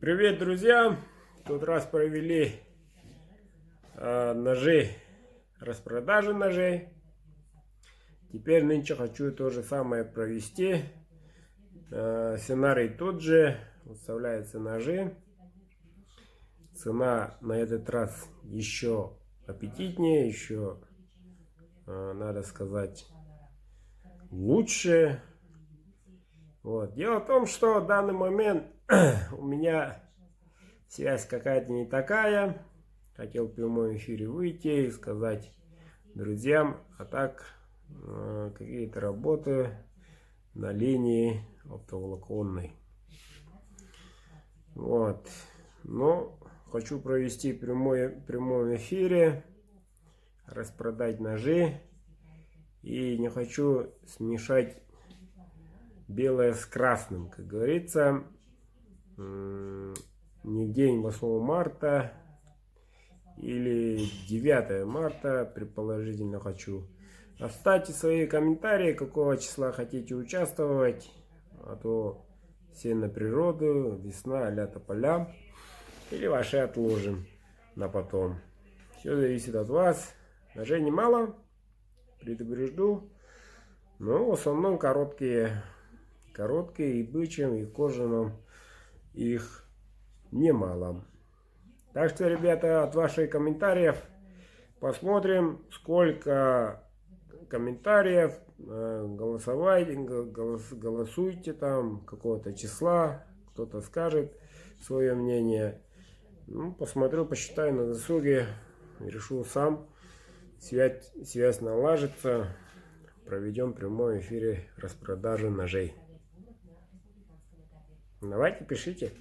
Привет, друзья! Тут раз провели ножи, распродажи ножей. Теперь нынче хочу то же самое провести. Сценарий тот же. Выставляются ножи. Цена на этот раз еще аппетитнее, еще, надо сказать, лучше. Вот. Дело в том, что в данный момент у меня связь какая-то не такая. Хотел в прямом эфире выйти и сказать друзьям, а так какие-то работы на линии оптоволоконной. Вот. Но хочу провести в прямом эфире, распродать ножи. И не хочу смешать белое с красным, как говорится. Не в день 8 марта или 9 марта, предположительно, хочу. Оставьте свои комментарии, какого числа хотите участвовать. А то все на природу, весна, а-ля тополя. Или ваши отложим на потом. Все зависит от вас. Ножей немало, предупрежду. Но в основном короткие. Короткие и бычьим, и кожаным. Их немало. Так что, ребята, от ваших комментариев посмотрим, сколько комментариев. Голосуйте там какого-то числа. Кто-то скажет свое мнение. Ну, посмотрю, посчитаю на досуге. Решу сам. Связь налажится. Проведем в прямом эфире распродажу ножей. Давайте, пишите.